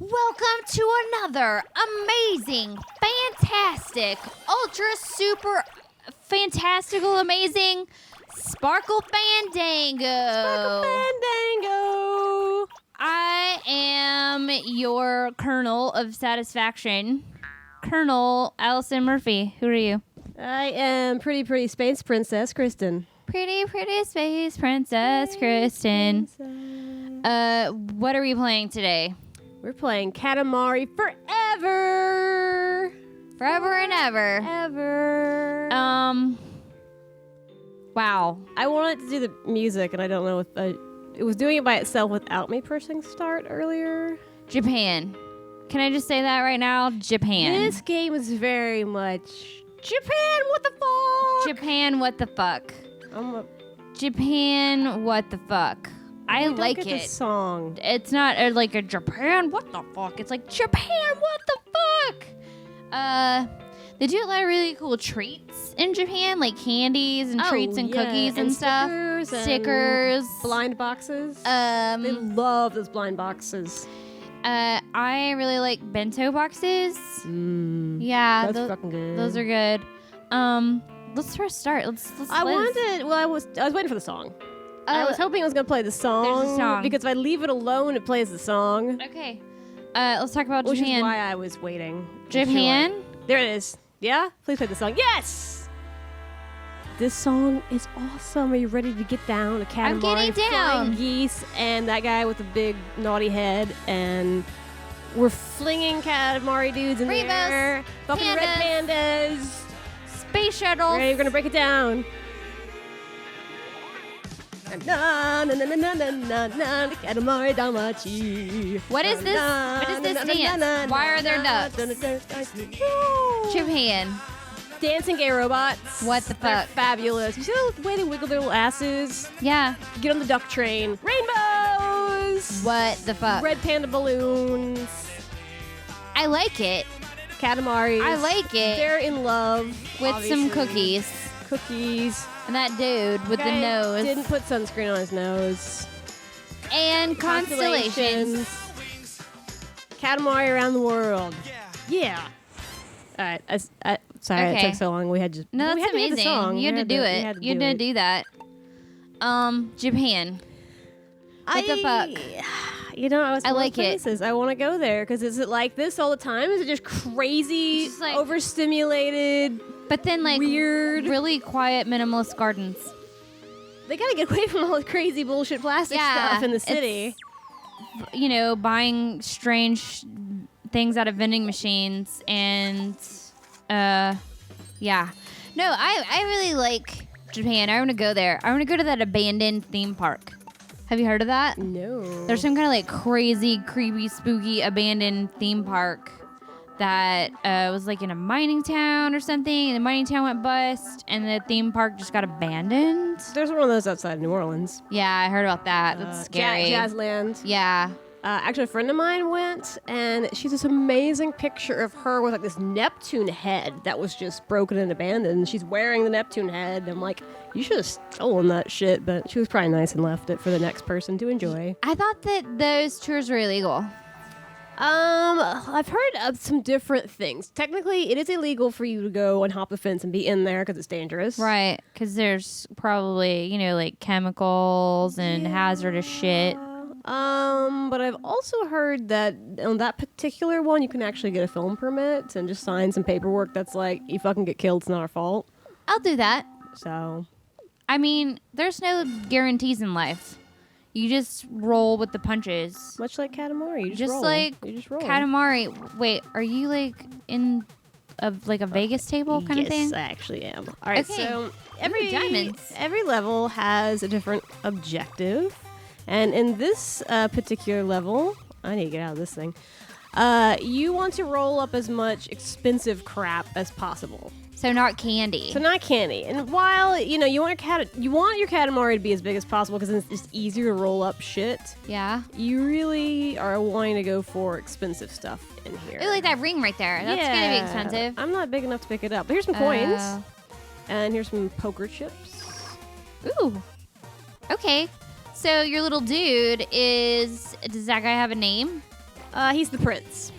Welcome to another amazing, fantastic, ultra super fantastical, amazing Sparkle Fandango. Sparkle Fandango. I am your Colonel of Satisfaction, Colonel Allison Murphy. Who are you? I am pretty space princess Kristen. Pretty space princess Kristen. What are we playing today? We're playing Katamari forever. Forever and ever. Ever. Wow. I wanted to do the music, and I don't know if it was doing it by itself without me pressing start earlier. Japan. Can I just say that right now? Japan. This game is very much Japan. What the fuck? Japan. What the fuck? Japan. What the fuck? I like get it. The song. It's not like a Japan. What the fuck? It's like Japan. What the fuck? They do a lot of really cool treats in Japan, like candies and treats and cookies and stuff. Stickers. Blind boxes. They love those blind boxes. I really like bento boxes. Yeah, that's fucking good. Those are good. Let's first start. Let's I was waiting for the song. I was hoping it was gonna play the song. There's a song. Because if I leave it alone, it plays the song. Okay. Let's talk about Which Japan. Which is why I was waiting. Japan? There it is. Yeah? Please play the song. Yes! This song is awesome. Are you ready to get down? A Katamari, I'm getting down. Flying geese, and that guy with the big naughty head, and we're flinging Katamari dudes in the air. Fucking red pandas. Space shuttles. Ready? We're gonna break it down. Na na na na na na na Katamari Damachi. What is this? What is this dance? Why are there ducks? Japan. Dancing gay robots. What the fuck? They're fabulous. You see the way they wiggle their little asses? Yeah. Get on the duck train. Rainbows. What the fuck? Red panda balloons. I like it. Katamari. I like it. They're in love. With obviously. some cookies. Cookies. And that dude with the nose. Didn't put sunscreen on his nose. And constellations. Katamari around the world. Yeah. All right. Sorry, it took so long. We had just no, that's amazing. The song. You had to do it. You had to do that. Japan. What the fuck? You know, I like it. I want to go there because is it like this all the time? Is it just crazy, just like, overstimulated? But then, like, weird, really quiet, minimalist gardens. They gotta get away from all the crazy bullshit plastic stuff in the city. You know, buying strange things out of vending machines and, yeah. No, I really like Japan. I want to go there. I want to go to that abandoned theme park. Have you heard of that? No. There's some kind of like crazy, creepy, spooky, abandoned theme park that was like in a mining town or something, and the mining town went bust, and the theme park just got abandoned. There's one of those outside of New Orleans. Yeah, I heard about that. That's scary. Jazzland. Yeah. Actually, a friend of mine went, and she's this amazing picture of her with like this Neptune head that was just broken and abandoned. She's wearing the Neptune head. I'm like, you should have stolen that shit, but she was probably nice and left it for the next person to enjoy. I thought that those tours were illegal. I've heard of some different things. Technically, it is illegal for you to go and hop a fence and be in there because it's dangerous. Right, because there's probably, you know, like chemicals and hazardous shit. But I've also heard that on that particular one, you can actually get a film permit and just sign some paperwork that's like, you fucking get killed, it's not our fault. I'll do that. So, I mean, there's no guarantees in life. You just roll with the punches. Much like Katamari, you just roll. Like you just roll. Katamari. Wait, are you like in a Vegas table kind of thing? Yes, I actually am. All right, okay. so diamonds. Every level has a different objective. And in this particular level, I need to get out of this thing. You want to roll up as much expensive crap as possible. So not candy. So not candy. And while you want your Katamari to be as big as possible because it's just easier to roll up shit. Yeah. You really are wanting to go for expensive stuff in here. Ooh, like that ring right there. That's gonna be expensive. I'm not big enough to pick it up. But here's some coins. And here's some poker chips. Ooh. Okay. So your little dude does that guy have a name? He's the prince.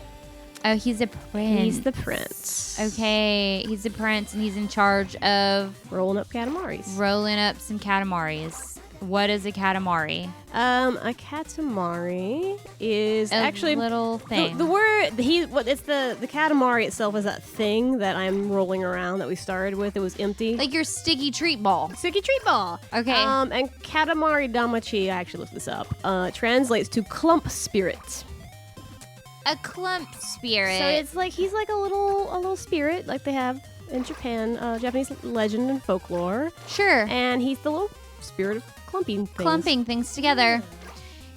Oh, he's a prince. He's the prince. Okay, he's a prince, and he's in charge of Rolling up Katamaris. rolling up some Katamaris. What is a Katamari? A Katamari is actually little thing. The word it's the Katamari itself is that thing that I'm rolling around that we started with. It was empty. Like your sticky treat ball. Sticky treat ball. Okay. And Katamari Damachi, I actually looked this up, translates to clump spirit. A clump spirit. So it's like he's like a little spirit like they have in Japan, Japanese legend and folklore. Sure. And he's the little spirit of clumping things. Clumping things together.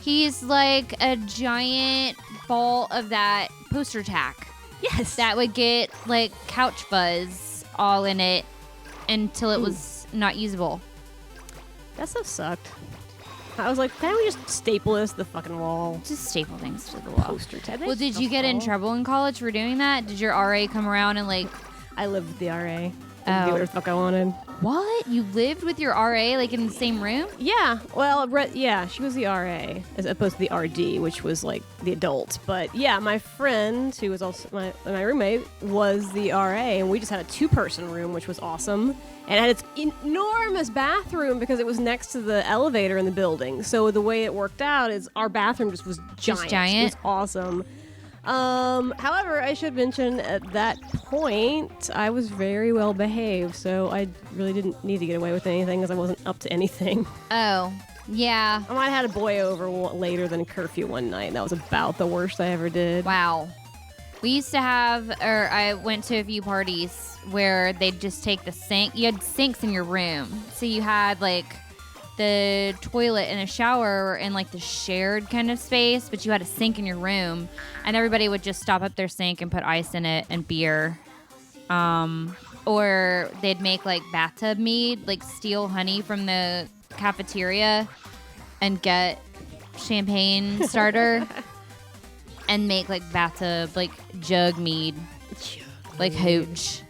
He's like a giant ball of that poster tack. Yes. That would get like couch fuzz all in it until it was not usable. That stuff sucked. I was like, can't we just staple this to the fucking wall? Just staple things to the wall. Poster tack. Well, did you get in trouble in college for doing that? Did your RA come around and like... I lived with the RA. I Oh. could do whatever the fuck I wanted. What? You lived with your RA like in the same room? Yeah. Well, yeah, she was the RA as opposed to the RD, which was like the adult. But yeah, my friend, who was also my roommate, was the RA, and we just had a 2-person room, which was awesome. And it had its enormous bathroom because it was next to the elevator in the building. So the way it worked out is our bathroom just was giant. giant? It was awesome. However, I should mention at that point, I was very well behaved, so I really didn't need to get away with anything because I wasn't up to anything. Oh, yeah. I might have had a boy over later than curfew one night, and that was about the worst I ever did. Wow. We used to have, or I went to a few parties where they'd just take the sink. You had sinks in your room. So you had like the toilet and a shower in like the shared kind of space, but you had a sink in your room, and everybody would just stop up their sink and put ice in it and beer. Or they'd make like bathtub mead, like steal honey from the cafeteria and get champagne starter and make like bathtub, like jug mead, like hooch.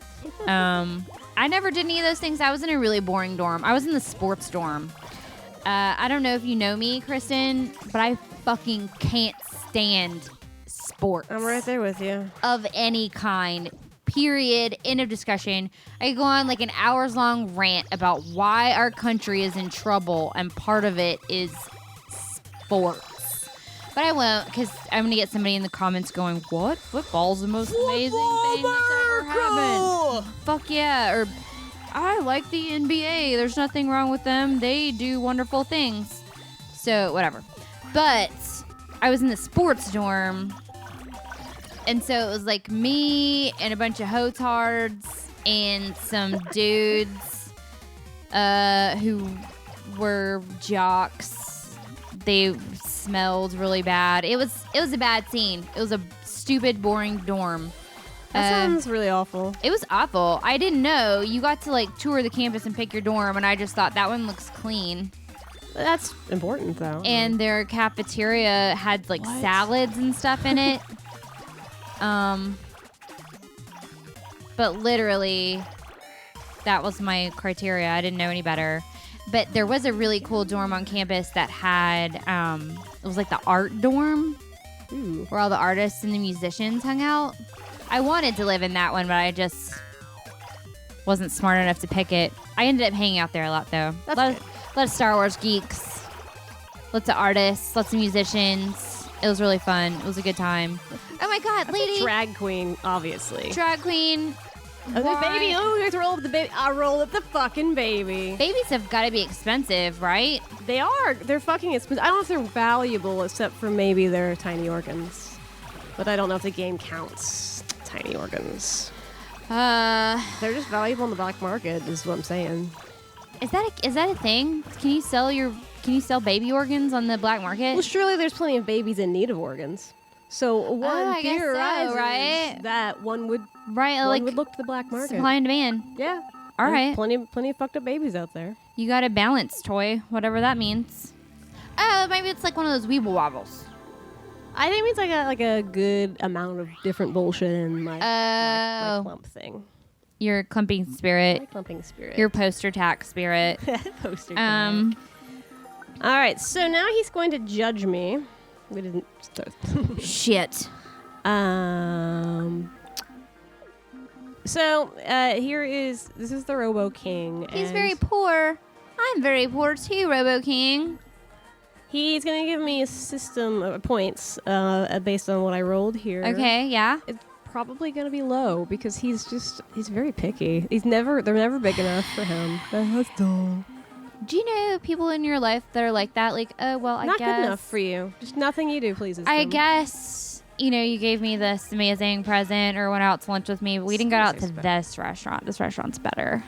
I never did any of those things. I was in a really boring dorm. I was in the sports dorm. I don't know if you know me, Kristen, but I fucking can't stand sports. I'm right there with you. Of any kind. Period. End of discussion. I could go on like an hours-long rant about why our country is in trouble, and part of it is sports. But I won't, because I'm going to get somebody in the comments going, what? Football's the most amazing thing that's ever happened. Fuck yeah. Or, I like the NBA. There's nothing wrong with them. They do wonderful things. So, whatever. But I was in the sports dorm, and so it was like me and a bunch of hotards and some dudes who were jocks. They smelled really bad. It was a bad scene. It was a stupid, boring dorm. That sounds really awful. It was awful. I didn't know. You got to like tour the campus and pick your dorm, and I just thought that one looks clean. That's important, though. And their cafeteria had like salads and stuff in it. But literally, that was my criteria. I didn't know any better. But there was a really cool dorm on campus that had, it was like the art dorm. Ooh. Where all the artists and the musicians hung out. I wanted to live in that one, but I just wasn't smart enough to pick it. I ended up hanging out there a lot, though. A lot of Star Wars geeks, lots of artists, lots of musicians. It was really fun. It was a good time. Oh my God, That's lady! a drag queen, obviously. Drag queen. Oh, the baby! Oh, we have to roll up the baby. I roll up the fucking baby. Babies have got to be expensive, right? They are. They're fucking expensive. I don't know if they're valuable, except for maybe their tiny organs. But I don't know if the game counts tiny organs. They're just valuable in the black market, is what I'm saying. Is that a thing? Can you sell baby organs on the black market? Well, surely there's plenty of babies in need of organs. So I guess so, theorizes right? that one would look to the black market. Supply and demand. Yeah. All right. Plenty of fucked up babies out there. You got a balance toy, whatever that means. Oh, maybe it's like one of those Weeble Wobbles. I think it means like a good amount of different bullshit in my clump thing. Your clumping spirit. My clumping spirit. Your poster tack spirit. Poster tack. All right, so now he's going to judge me We didn't start. Shit. So, this is the Robo King. He's and very poor. I'm very poor too, Robo King. He's going to give me a system of points based on what I rolled here. Okay, yeah. It's probably going to be low because he's very picky. They're never big enough for him. That's dull. Do you know people in your life that are like that? Like, oh, well, I Not guess. good enough for you. Just nothing you do pleases I them. guess, you gave me this amazing present or went out to lunch with me, but we didn't go out to this restaurant. This restaurant's better.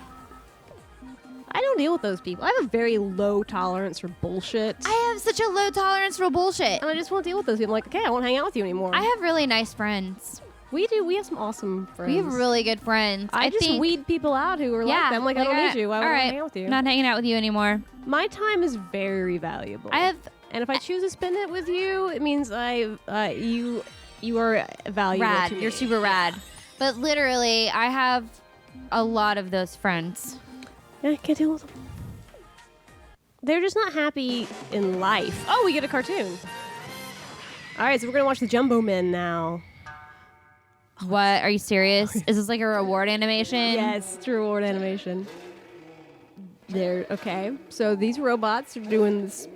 I don't deal with those people. I have a very low tolerance for bullshit. I have such a low tolerance for bullshit. And I just won't deal with those people. I'm like, okay, I won't hang out with you anymore. I have really nice friends. We do. We have some awesome friends. We have really good friends. I just think, weed people out who are like that. I'm like, I don't need you. I won't hang out with you. Not hanging out with you anymore. My time is very valuable. And if I choose to spend it with you, it means you are valuable rad. to me. You're super rad. But literally, I have a lot of those friends. Yeah, I can't deal with them. They're just not happy in life. Oh, we get a cartoon. All right, so we're going to watch the Jumbo Men now. What? Are you serious? Is this like a reward animation? Yes, it's a reward animation. Okay. So these robots are doing this.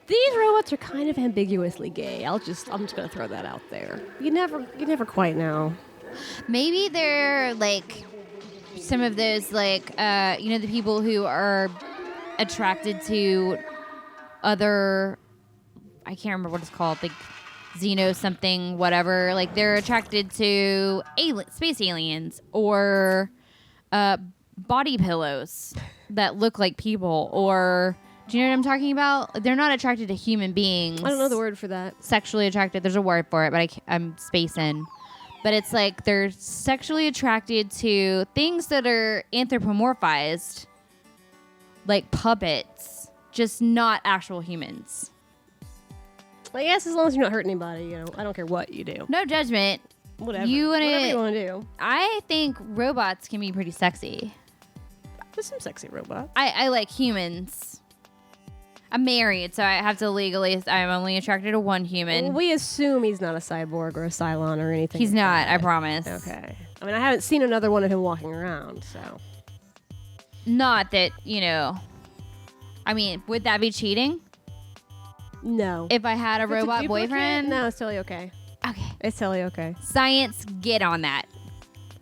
These robots are kind of ambiguously gay. I'm just gonna throw that out there. You never quite know. Maybe they're like some of those the people who are attracted to other. I can't remember what it's called. Like Xeno something, whatever. Like they're attracted to space aliens or body pillows that look like people. Or do you know what I'm talking about? They're not attracted to human beings. I don't know the word for that. Sexually attracted. There's a word for it, but I'm spacing. But it's like they're sexually attracted to things that are anthropomorphized, like puppets, just not actual humans. I guess as long as you're not hurting anybody, I don't care what you do. No judgment. Whatever. Whatever you want to do. I think robots can be pretty sexy. There's some sexy robots. I like humans. I'm married, so I have to legally. I'm only attracted to one human. Well, we assume he's not a cyborg or a Cylon or anything. He's like not. that. I promise. Okay. I mean, I haven't seen another one of him walking around, so. Not that I mean, would that be cheating? No. If I had a If it's robot duplicate, boyfriend? No, it's totally okay. Okay. It's totally okay. Science, get on that.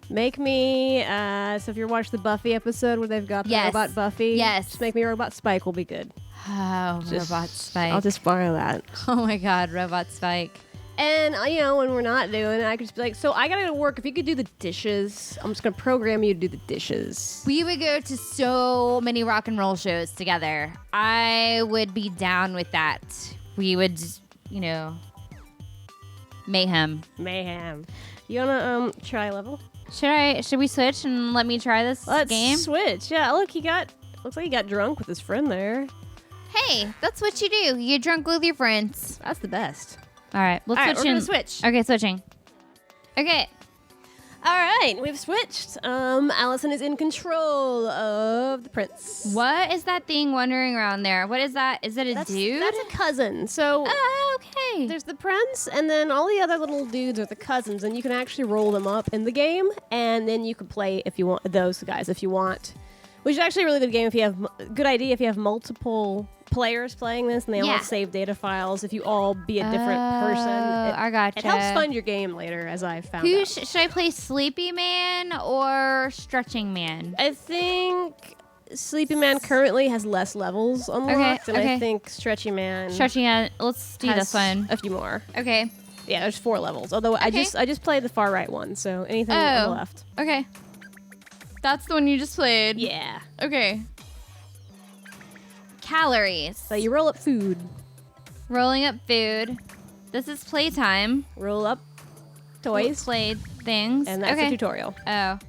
Make me, so if you watch the Buffy episode where they've got the Yes. robot Buffy, Yes. just make me a robot Spike will be good. Oh, Robot Spike. I'll just borrow that. Oh my God, Robot Spike. And, when we're not doing it, I could just be like, so I gotta go to work. If you could do the dishes, I'm just gonna program you to do the dishes. We would go to so many rock and roll shows together. I would be down with that. We would, mayhem. Mayhem. You wanna, try a level? Should we switch and let me try this Let's game? switch. Yeah, looks like he got drunk with his friend there. Hey, that's what you do. You get drunk with your friends. That's the best. All right, let's All right, switch we're in. gonna switch. Okay, switching. Okay. All right, we've switched. Allison is in control of the prince. What is that thing wandering around there? What is that? Is it a dude? That's a cousin. So Oh, okay. there's the prince, and then all the other little dudes are the cousins, and you can actually roll them up in the game, and then you can play if you want those guys if you want. Which is actually a really good game if you have good idea if you have multiple players playing this and they all save data files. If you all be a different person, I gotcha. It helps fund your game later, as I found out. Should I play Sleepy Man or Stretching Man? I think Sleepy Man currently has less levels unlocked, and I think Stretchy Man Stretching Man. Let's do has this one. a few more. Okay. Yeah, there's 4 levels. Although I just played the far right one, so anything on the left. Okay. That's the one you just played. Yeah. Okay. Calories. So you roll up food. Rolling up food. This is playtime. Roll up toys. Play things. And that's the tutorial. Oh.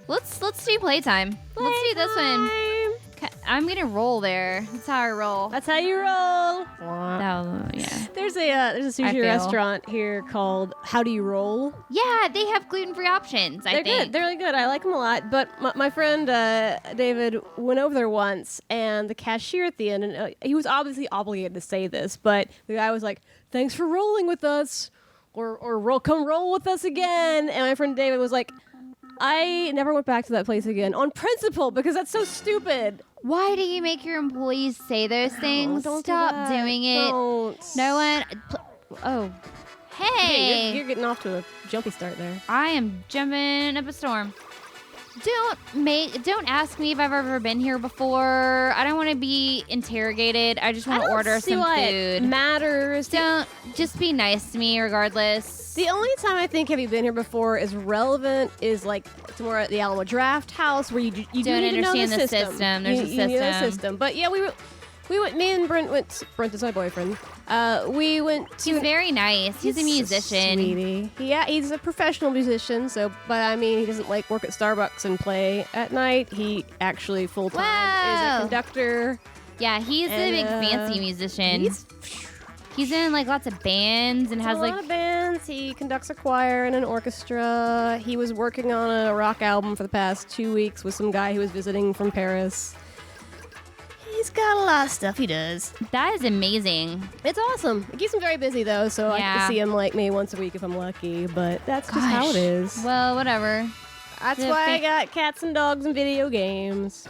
Let's do playtime. Let's do this one. I'm gonna roll there. That's how I roll. That's how you roll. Yeah. There's a sushi feel. restaurant here called How Do You Roll? Yeah, they have gluten-free options, I They're think. good. They're really good. I like them a lot. But my friend David went over there once, and the cashier at the end, and he was obviously obligated to say this, but the guy was like, "Thanks for rolling with us," or come roll with us again. And my friend David was like, "I never went back to that place again on principle because that's so stupid." Why do you make your employees say those things? Don't do Stop that. doing it. Don't. No one. Oh, hey! You're getting off to a jumpy start there. I am jumping up a storm. Don't ask me if I've ever been here before. I don't want to be interrogated. I just want to order some why food. It matters. Don't just be nice to me regardless. The only time I think have you been here before is relevant is like it's more at the Alamo Draft House where you do Don't need to know understand the the system. system. There's a You know the system. system. But yeah, we went. Me and Brent went. Brent is my boyfriend. We went to. He's very nice. He's a musician. Sweetie. Yeah, he's a professional musician. So, but I mean, he doesn't like work at Starbucks and play at night. He actually full time is a Wow. conductor. Yeah, he's a big fancy musician. He's in like lots of bands and has a like lot of bands. He conducts a choir and an orchestra. He was working on a rock album for the past 2 weeks with some guy who was visiting from Paris. He's got a lot of stuff he does. that is amazing. It's awesome. It keeps him very busy though, so I get Yeah. to see him like maybe once a week if I'm lucky. But that's just how Gosh. it is. Well, whatever. That's the why I fa- got cats and dogs and video games.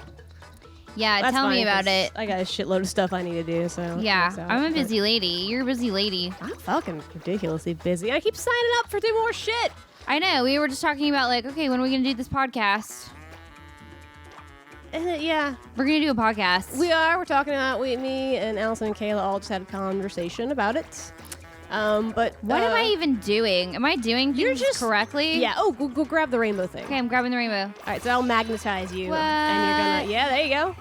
Yeah, That's tell me fine, about 'cause it. I got a shitload of stuff I need to do. So it Yeah, works out, I'm a but- busy lady. You're a busy lady. I'm fucking ridiculously busy. I keep signing up for more shit. I know. We were just talking about like, okay, when are we gonna do this podcast? Yeah. We're gonna do a podcast. We are. We're talking about me and Allison and Kayla all just had a conversation about it. But What am I even doing? Am I doing You're things just- correctly? Yeah. Oh, go grab the rainbow thing. Okay, I'm grabbing the rainbow. All right. So I'll magnetize you, What? and you're gonna. Yeah. There you go.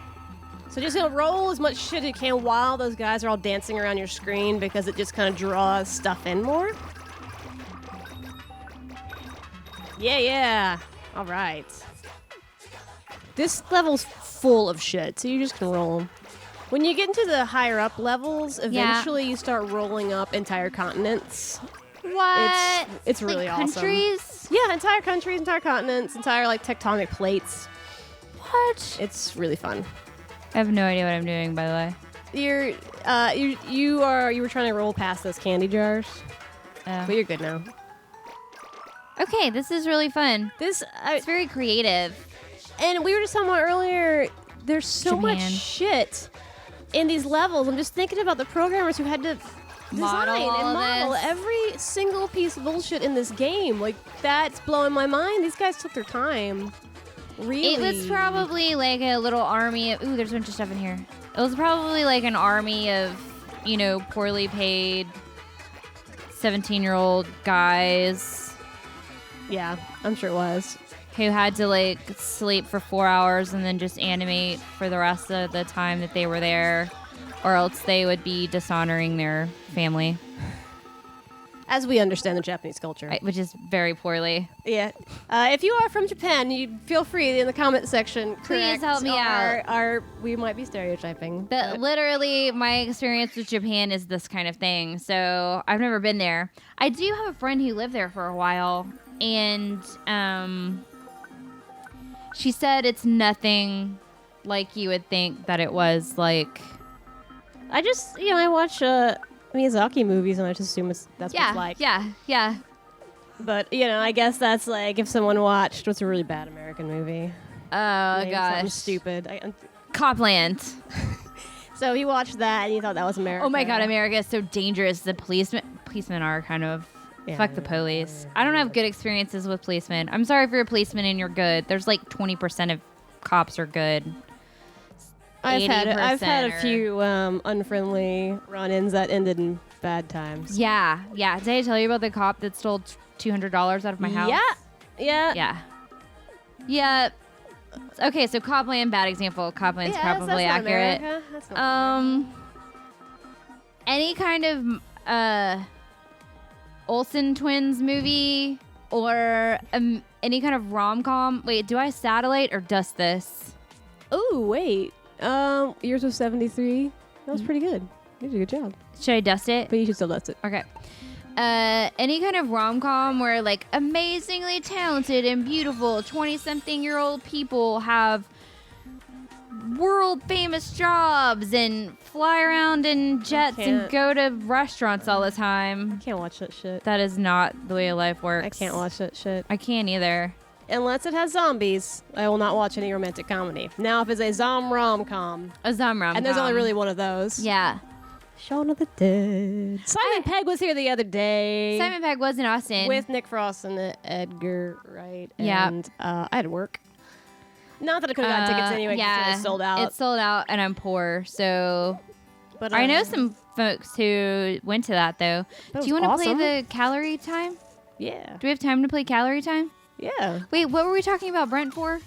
So just gonna roll as much shit as you can while those guys are all dancing around your screen because it just kind of draws stuff in more. Yeah. All right. This level's full of shit, so you're just gonna roll 'em. When you get into the higher up levels, eventually you start rolling up entire continents. What? It's really like awesome. countries? Yeah, entire countries, entire continents, entire like tectonic plates. What? It's really fun. I have no idea what I'm doing, by the way. You were trying to roll past those candy jars, but you're good now. Okay, this is really fun. This It's very creative. and we were just talking about earlier. There's so much Japan. shit in these levels. I'm just thinking about the programmers who had to Model design all and of model this. every single piece of bullshit in this game. Like that's blowing my mind. These guys took their time. Really, It was probably like a little army of. Ooh, there's a bunch of stuff in here. It was probably like an army of, poorly paid 17-year-old guys Yeah, I'm sure it was. who had to like sleep for 4 hours and then just animate for the rest of the time that they were there, or else they would be dishonoring their family, As we understand the Japanese culture. which is very poorly. Yeah. If you are from Japan, you feel free in the comment section. Please help me out. We might be stereotyping. But literally, my experience with Japan is this kind of thing. So I've never been there. I do have a friend who lived there for a while, and she said it's nothing like you would think that it was. Like, I just, I watch Miyazaki movies, and I just assume that's what it's like. yeah. But I guess that's like if someone watched what's a really bad American movie. Oh Maybe something gosh, stupid. Copland. So he watched that, and he thought that was America. Oh my God, America is so dangerous. The policemen are kind of. Fuck the police. I don't have good experiences with policemen. I'm sorry if you're a policeman and you're good. There's like 20% of cops are good. I've had a 80% few unfriendly run-ins that ended in bad times. Yeah. Did I tell you about the cop that stole $200 out of my house? Yeah. Okay, so Copland, bad example. Copland's probably that's not accurate. America. That's not Any kind of Olsen twins movie or any kind of rom-com. Wait, do I satellite or dust this? Oh wait. Yours was 73. That was pretty good. You did a good job. Should I dust it? But you should still dust it. Okay. Any kind of rom-com where like amazingly talented and beautiful 20-something-year-old people have world famous jobs and fly around in jets and go to restaurants all the time. I can't watch that shit. That is not the way life works. I can't watch that shit. I can't either. Unless it has zombies, I will not watch any romantic comedy. Now, if it's a rom-com, A rom-com. and there's only really one of those. Yeah. Shaun of the Dead. Simon Pegg was here the other day. Simon Pegg was in Austin. With Nick Frost and Edgar Wright. Yeah. And I had to work. Not that I could have gotten tickets anyway because it was sold out. It's sold out and I'm poor, so... But I know some folks who went to that, though. Do you want to play the calorie time? Yeah. Do we have time to play calorie time? Yeah. Wait, what were we talking about Brent for?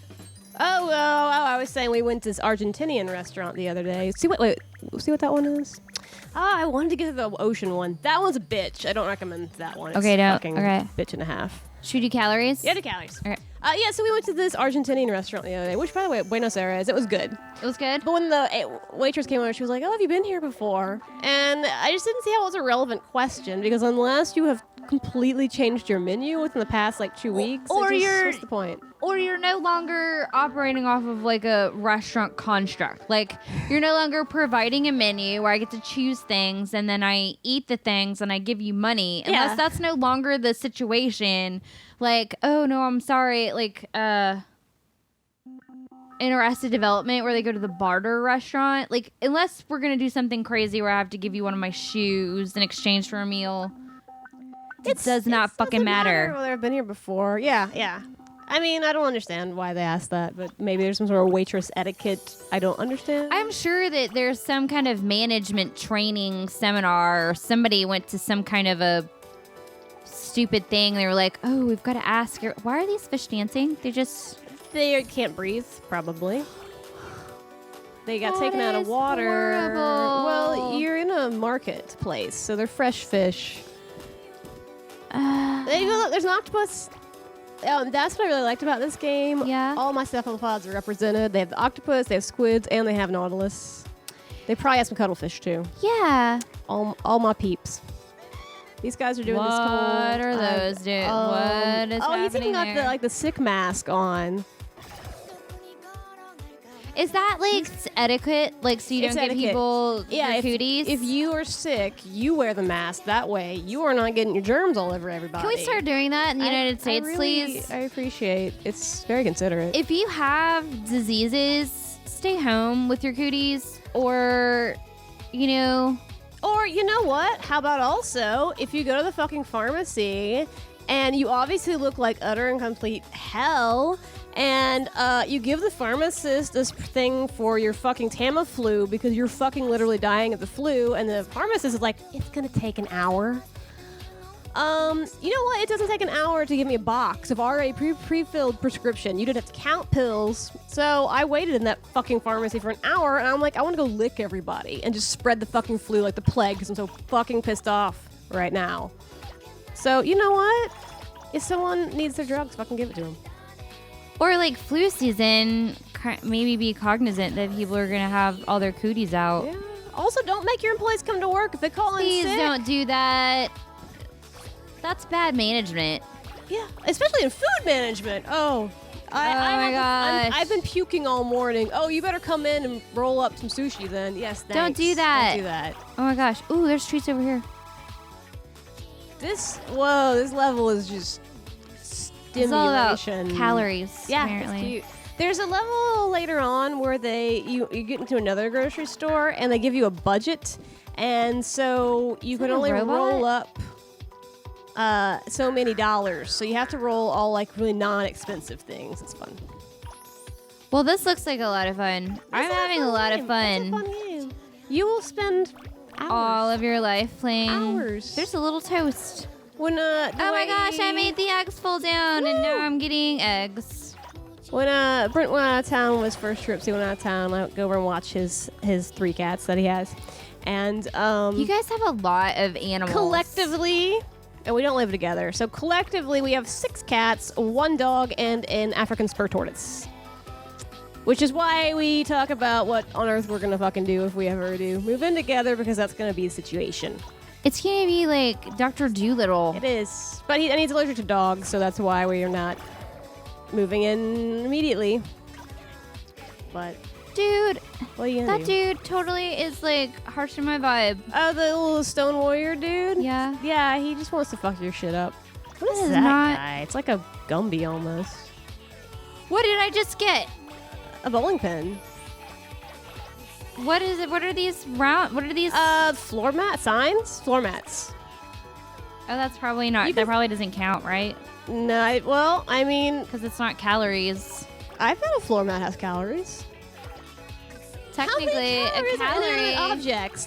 Oh, I was saying we went to this Argentinian restaurant the other day. See what that one is? I wanted to get to the ocean one. That one's a bitch. I don't recommend that one. It's fucking bitch and a half. Should we do calories? Yeah, the calories. Okay. So we went to this Argentinian restaurant the other day, which, by the way, Buenos Aires, it was good. It was good? But when the waitress came over, she was like, oh, have you been here before? And I just didn't see how it was a relevant question, because unless you have completely changed your menu within the past, 2 weeks, what's the point? Or you're no longer operating off of, a restaurant construct. You're no longer providing a menu where I get to choose things, and then I eat the things, and I give you money. Unless that's no longer the situation. Oh, no, I'm sorry. In Arrested Development where they go to the barter restaurant. Unless we're going to do something crazy where I have to give you one of my shoes in exchange for a meal. It does not fucking matter. Whether I've been here before. Yeah. I mean, I don't understand why they asked that, but maybe there's some sort of waitress etiquette I don't understand. I'm sure that there's some kind of management training seminar or somebody went to some kind of a stupid thing. They were like, oh, we've got to ask. Why are these fish dancing? They can't breathe, probably. They got taken out of water. Horrible. Well, you're in a marketplace, so they're fresh fish. There's an octopus. That's what I really liked about this game. Yeah. All my cephalopods are represented. They have the octopus, they have squids, and they have nautilus. They probably have some cuttlefish, too. Yeah. All my peeps. These guys are doing this cool... What are those, dude? What is happening he's even got the sick mask on. Is that etiquette? So you don't give people your cooties? If you are sick, you wear the mask. That way, you are not getting your germs all over everybody. Can we start doing that in the United States, please? I appreciate. It's very considerate. If you have diseases, stay home with your cooties, or Or you know what? How about also if you go to the fucking pharmacy and you obviously look like utter and complete hell, and you give the pharmacist this thing for your fucking Tamiflu because you're fucking literally dying of the flu, and the pharmacist is like, it's gonna take an hour. You know what? It doesn't take an hour to give me a box of already pre-filled prescription. You didn't have to count pills. So I waited in that fucking pharmacy for an hour, and I'm like, I want to go lick everybody and just spread the fucking flu like the plague because I'm so fucking pissed off right now. So, you know what? If someone needs their drugs, fucking give it to them. Or flu season, maybe be cognizant that people are going to have all their cooties out. Yeah. Also, don't make your employees come to work if they call in sick. Please don't do that. That's bad management. Yeah, especially in food management. Oh my gosh. I've been puking all morning. Oh, you better come in and roll up some sushi then. Yes, thanks. Don't do that. Don't do that. Oh my gosh. Ooh, there's treats over here. This level is just stimulation. It's all about calories, yeah, apparently. It's cute. There's a level later on where you get into another grocery store and they give you a budget, and so you can only roll up so many dollars. So you have to roll all really non-expensive things. It's fun. Well, this looks like a lot of fun. I'm having a lot of fun. It's a fun game. You will spend hours. All of your life playing. Hours. There's a little toast. Oh my gosh, I made the eggs fall down. Woo! And now I'm getting eggs. When Brent went out of town on his first trip, he went out of town. I go over and watch his 3 cats that he has. And you guys have a lot of animals. Collectively, and we don't live together, so collectively we have 6 cats, 1 dog, and an African spur tortoise. Which is why we talk about what on earth we're gonna fucking do if we ever do move in together, because that's gonna be the situation. It's gonna be like Dr. Doolittle. It is. But and he's allergic to dogs, so that's why we are not moving in immediately. But Dude, what are you gonna that do? dude totally is like harsh to my vibe. Oh, the little stone warrior dude? Yeah. Yeah, he just wants to fuck your shit up. What That is is that not- guy? It's like a Gumby almost. What did I just get? A bowling pin. What is it? What are these round? What are these? Floor mat signs? Floor mats. Oh, that's probably not. You That can- probably doesn't count, right? No, well, I mean, Because it's not calories. I bet a floor mat has calories. Technically, How many a calories are in calorie. inanimate objects.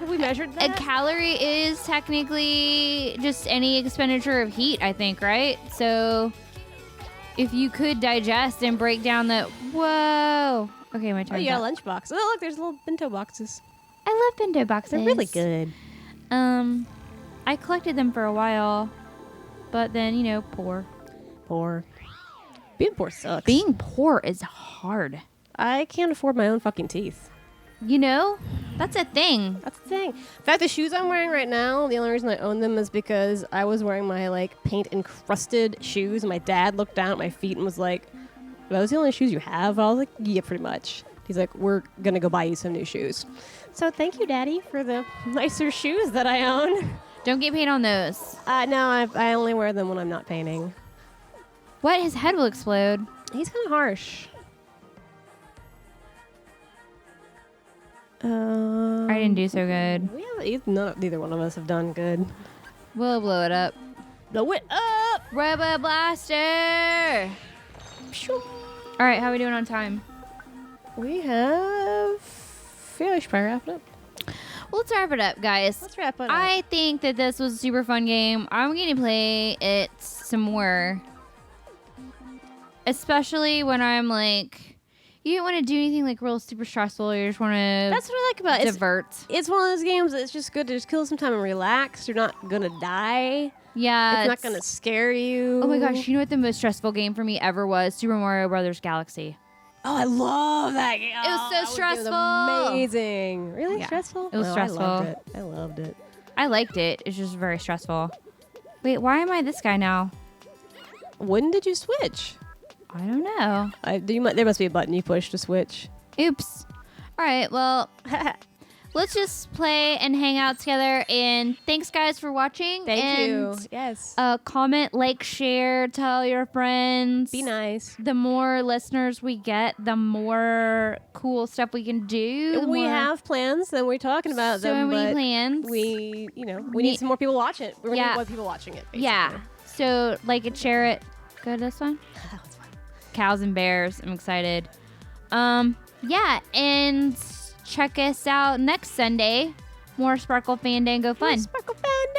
Have we measured A that? calorie is technically just any expenditure of heat, I think, right? So if you could digest and break down the whoa. Okay, my Oh, turn. you got a lunchbox. Oh, look, there's little bento boxes. I love bento boxes. They're really good. I collected them for a while, but then poor. Poor. Being poor sucks. Being poor is hard. I can't afford my own fucking teeth. That's a thing. That's the thing. In fact, the shoes I'm wearing right now, the only reason I own them is because I was wearing my paint encrusted shoes, and my dad looked down at my feet and was like, "Are those the only shoes you have?" I was like, "Yeah, pretty much." He's like, "We're gonna go buy you some new shoes." So thank you, Daddy, for the nicer shoes that I own. Don't get paid on those. No, I only wear them when I'm not painting. What? His head will explode. He's kind of harsh. I didn't do so good. Neither one of us have done good. We'll blow it up. Blow it up! Rubber blaster. All right, how are we doing on time? We have... Yeah, we should probably wrap it up. Well, let's wrap it up, guys. Let's wrap it up. I think that this was a super fun game. I'm going to play it some more. Especially when I'm like, you don't want to do anything like real super stressful. You just want to That's what I like about it. divert. It's one of those games that's just good to just kill some time and relax. You're not going to die. Yeah. It's not going to scare you. Oh my gosh, you know what the most stressful game for me ever was? Super Mario Brothers Galaxy. Oh, I love that game. It was so That game was stressful. amazing. Really Yeah. stressful? It was No, stressful. I loved it. I liked it. It's just very stressful. Wait, why am I this guy now? When did you switch? I don't know. There must be a button you push to switch. Oops. All right, well, let's just play and hang out together. And thanks, guys, for watching. Thank you. And, Yes. comment, like, share, tell your friends. Be nice. The more listeners we get, the more cool stuff we can do. We more- have plans, and we're talking about so them. many but plans. we need some more people watching it. We're gonna Yeah. need more people watching it. Basically. Yeah. So like it, share it. Go to this one. That was fun. Cows and bears. I'm excited. Yeah, and check us out next Sunday. More Sparkle Fandango fun. Sparkle Fandango.